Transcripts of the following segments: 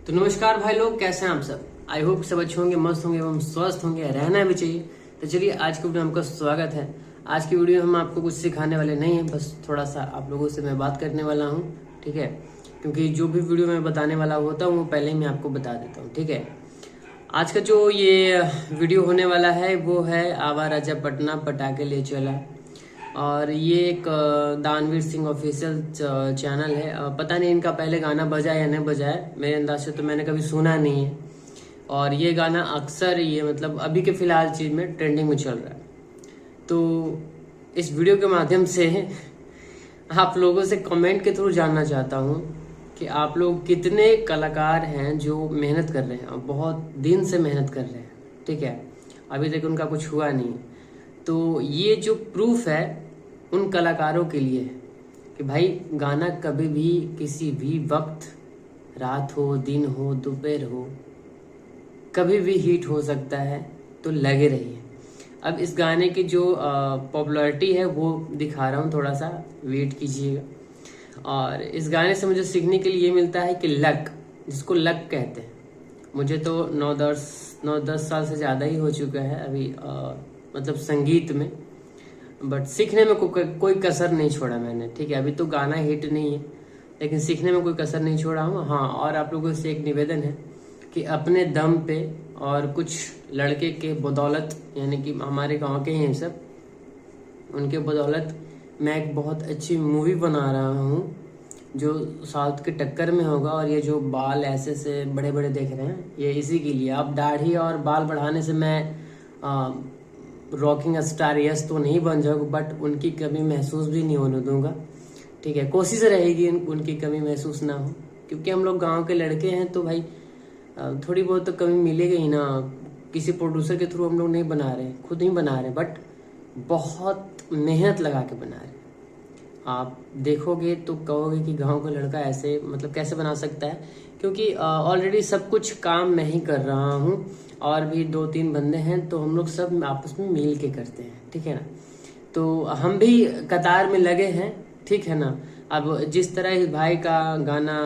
तो नमस्कार भाई लोग, कैसे हैं आप सब। आई होप सब अच्छे होंगे, मस्त होंगे एवं स्वस्थ होंगे, रहना भी चाहिए। तो चलिए आज की वीडियो में आपका स्वागत है। आज की वीडियो में हम आपको कुछ सिखाने वाले नहीं हैं, बस थोड़ा सा आप लोगों से मैं बात करने वाला हूँ, ठीक है। क्योंकि जो भी वीडियो मैं बताने वाला होता हूँ वो पहले ही मैं आपको बता देता हूँ, ठीक है। आज का जो ये वीडियो होने वाला है वो है आवा राजा पटना पटाखे ले चला। और ये एक दानवीर सिंह ऑफिशियल चैनल है। पता नहीं इनका पहले गाना बजा या नहीं बजा है, मेरे अंदाज से तो मैंने कभी सुना नहीं है। और ये गाना अक्सर ये मतलब अभी के फिलहाल चीज में ट्रेंडिंग में चल रहा है। तो इस वीडियो के माध्यम से आप लोगों से कमेंट के थ्रू जानना चाहता हूँ कि आप लोग कितने कलाकार हैं जो मेहनत कर रहे हैं और बहुत दिन से मेहनत कर रहे हैं, ठीक है। अभी तक उनका कुछ हुआ नहीं है। तो ये जो प्रूफ है उन कलाकारों के लिए है कि भाई गाना कभी भी किसी भी वक्त, रात हो, दिन हो, दोपहर हो, कभी भी हिट हो सकता है। तो लगे रहिए। अब इस गाने की जो पॉपुलैरिटी है वो दिखा रहा हूँ, थोड़ा सा वेट कीजिएगा। और इस गाने से मुझे सीखने के लिए ये मिलता है कि लक, जिसको लक कहते हैं। मुझे तो 9-10 साल से ज़्यादा ही हो चुका है अभी मतलब संगीत में, बट सीखने में कोई कसर नहीं छोड़ा मैंने, ठीक है। अभी तो गाना हिट नहीं है लेकिन सीखने में कोई कसर नहीं छोड़ा हूँ। हाँ, और आप लोगों से एक निवेदन है कि अपने दम पे और कुछ लड़के के बदौलत, यानी कि हमारे गांव के हैं सब, उनके बदौलत मैं एक बहुत अच्छी मूवी बना रहा हूँ जो साउथ के टक्कर में होगा। और ये जो बाल ऐसे से बड़े बड़े देख रहे हैं ये इसी के लिए। अब दाढ़ी और बाल बढ़ाने से मैं रॉकिंग स्टार यस तो नहीं बन जाऊंगा, बट उनकी कमी महसूस भी नहीं होने दूंगा, ठीक है। कोशिश रहेगी उनकी कमी महसूस ना हो, क्योंकि हम लोग गांव के लड़के हैं तो भाई थोड़ी बहुत तो कमी मिलेगी ही ना। किसी प्रोड्यूसर के थ्रू हम लोग नहीं बना रहे, खुद ही बना रहे, बट बहुत मेहनत लगा के बना रहे। आप देखोगे तो कहोगे कि गांव का लड़का ऐसे मतलब कैसे बना सकता है, क्योंकि ऑलरेडी सब कुछ काम मैं ही कर रहा हूँ और भी 2-3 बंदे हैं, तो हम लोग सब आपस में मिल के करते हैं, ठीक है ना। तो हम भी कतार में लगे हैं, ठीक है ना। अब जिस तरह इस भाई का गाना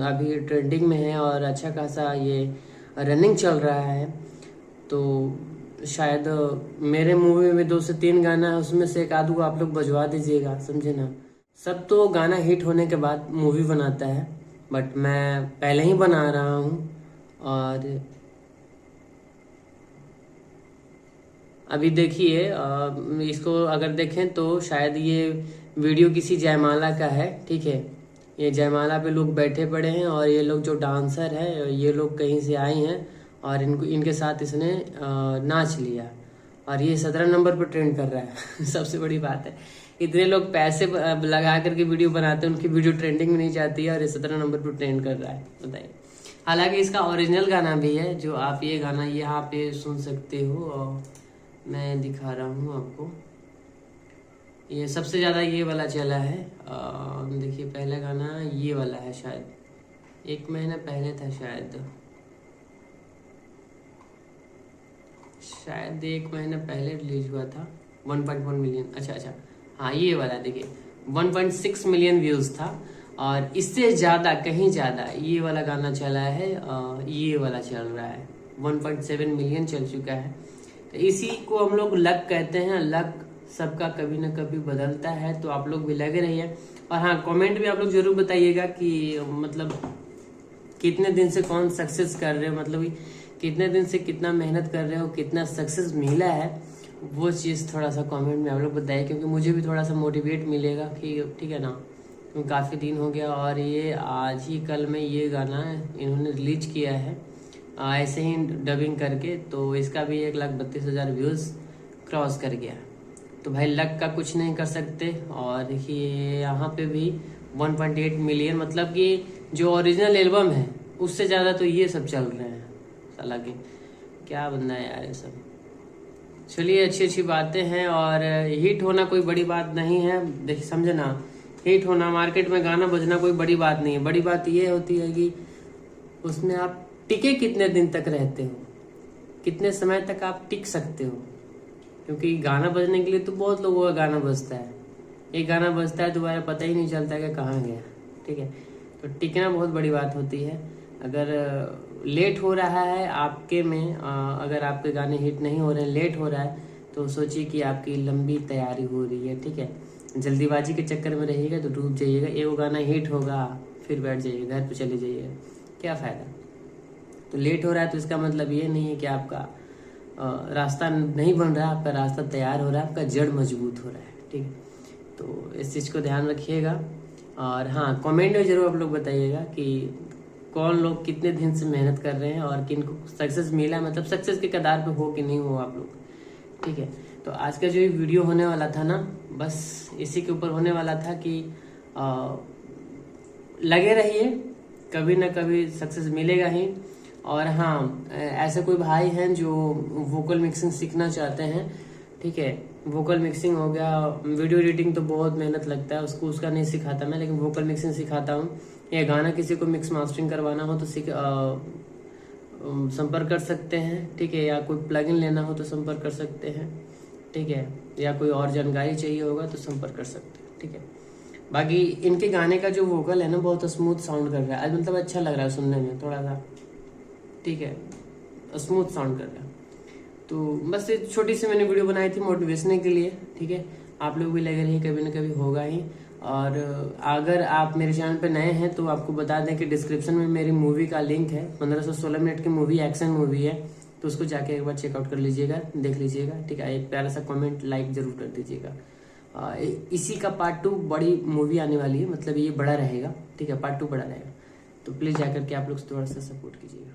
अभी ट्रेंडिंग में है और अच्छा खासा ये रनिंग चल रहा है, तो शायद मेरे मूवी में 2 से 3 गाना है, उसमें से एक आधू आप लोग बजवा दीजिएगा, समझे ना। सब तो गाना हिट होने के बाद मूवी बनाता है, बट मैं पहले ही बना रहा हूँ। और अभी देखिए इसको अगर देखें तो शायद ये वीडियो किसी जयमाला का है, ठीक है। ये जयमाला पे लोग बैठे पड़े हैं और ये लोग जो डांसर है ये लोग कहीं से आए हैं और इनके साथ इसने नाच लिया और ये 17 नंबर पर ट्रेंड कर रहा है। सबसे बड़ी बात है, इतने लोग पैसे लगा करके वीडियो बनाते हैं, उनकी वीडियो ट्रेंडिंग में नहीं जाती है और ये 17 नंबर पर ट्रेंड कर रहा है, बताइए। हालांकि इसका ओरिजिनल गाना भी है जो आप ये गाना यहाँ पे सुन सकते हो, और मैं दिखा रहा हूँ आपको। ये सबसे ज़्यादा ये वाला चला है। देखिए पहला गाना ये वाला है, शायद 1 महीना पहले था, शायद 1 महीना पहले रिलीज हुआ था। 1.1 मिलियन, अच्छा हाँ ये वाला देखिए 1.6 मिलियन व्यूज़ था। और इससे ज़्यादा, कहीं ज़्यादा ये वाला गाना चला है, ये वाला चल रहा है 1.7 मिलियन चल चुका है। तो इसी को हम लोग लक कहते हैं। लक सबका कभी ना कभी बदलता है, तो आप लोग भी लगे रहिए। और हाँ, कमेंट में आप लोग जरूर बताइएगा कि मतलब कितने दिन से कौन सक्सेस कर रहे हो, मतलब कितने दिन से कितना मेहनत कर रहे हो, कितना सक्सेस मिला है, वो चीज़ थोड़ा सा कमेंट में आप लोग बताइए, क्योंकि मुझे भी थोड़ा सा मोटिवेट मिलेगा कि ठीक है ना। क्योंकि काफ़ी दिन हो गया और ये आज ही कल में ये गाना इन्होंने रिलीज किया है ऐसे ही डबिंग करके, तो इसका भी 1,32,000 व्यूज़ क्रॉस कर गया। तो भाई लक का कुछ नहीं कर सकते। और देखिए यहाँ पे भी 1.8 मिलियन, मतलब कि जो ओरिजिनल एल्बम है उससे ज़्यादा तो ये सब चल रहे हैं। साला के क्या बंदा है यार ये सब। चलिए अच्छी बातें हैं, और हिट होना कोई बड़ी बात नहीं है, देखिए समझे ना। हिट होना, मार्केट में गाना बजना कोई बड़ी बात नहीं है। बड़ी बात ये होती है कि उसमें आप टिके कितने दिन तक रहते हो, कितने समय तक आप टिक सकते हो। क्योंकि गाना बजने के लिए तो बहुत लोगों का गाना बजता है, एक गाना बजता है दोबारा पता ही नहीं चलता कि कहाँ गया, ठीक है। तो टिकना बहुत बड़ी बात होती है। अगर लेट हो रहा है आपके में, अगर आपके गाने हिट नहीं हो रहे हैं, लेट हो रहा है, तो सोचिए कि आपकी लंबी तैयारी हो रही है, ठीक है। जल्दीबाजी के चक्कर में रहिएगा तो डूब जाइएगा। एक गाना हिट होगा फिर बैठ जाइएगा, घर पे चले जाइएगा, क्या फ़ायदा। तो लेट हो रहा है तो इसका मतलब ये नहीं है कि आपका रास्ता नहीं बन रहा है, आपका रास्ता तैयार हो रहा है, आपका जड़ मजबूत हो रहा है, ठीक है। तो इस चीज़ को ध्यान रखिएगा। और हाँ, कमेंट में ज़रूर आप लोग बताइएगा कि कौन लोग कितने दिन से मेहनत कर रहे हैं और किन को सक्सेस मिला, मतलब सक्सेस के कगार पे हो कि नहीं हो आप लोग, ठीक है। तो आज का जो ये वीडियो होने वाला था ना, बस इसी के ऊपर होने वाला था कि लगे रहिए, कभी ना कभी सक्सेस मिलेगा ही। और हाँ, ऐसे कोई भाई हैं जो वोकल मिक्सिंग सीखना चाहते हैं, ठीक है। वोकल मिक्सिंग हो गया, वीडियो एडिटिंग तो बहुत मेहनत लगता है, उसका नहीं सिखाता मैं, लेकिन वोकल मिक्सिंग सिखाता हूँ। या गाना किसी को मिक्स मास्टरिंग करवाना हो तो संपर्क कर सकते हैं, ठीक है। या कोई प्लगइन लेना हो तो संपर्क कर सकते हैं, ठीक है। या कोई और जानकारी चाहिए होगा तो संपर्क कर सकते हैं, ठीक है। बाकी इनके गाने का जो वोकल है ना, बहुत स्मूथ साउंड कर रहा है, मतलब अच्छा लग रहा है सुनने में थोड़ा सा, ठीक है, स्मूथ साउंड कर रहा है। तो बस ये छोटी सी मैंने वीडियो बनाई थी मोटिवेशन के लिए, ठीक है। आप लोग भी लगे रहिए, कभी ना कभी होगा ही। और अगर आप मेरे चैनल पे नए हैं तो आपको बता दें कि डिस्क्रिप्शन में मेरी मूवी का लिंक है, 1516 मिनट की मूवी, एक्शन मूवी है, तो उसको जाके एक बार चेकआउट कर लीजिएगा, देख लीजिएगा, ठीक है। एक प्यारा सा कमेंट लाइक जरूर कर दीजिएगा। इसी का पार्ट 2 बड़ी मूवी आने वाली है, मतलब ये बड़ा रहेगा, ठीक है, पार्ट 2 बड़ा रहेगा। तो प्लीज़ जाकर के आप लोग थोड़ा सा सपोर्ट कीजिएगा।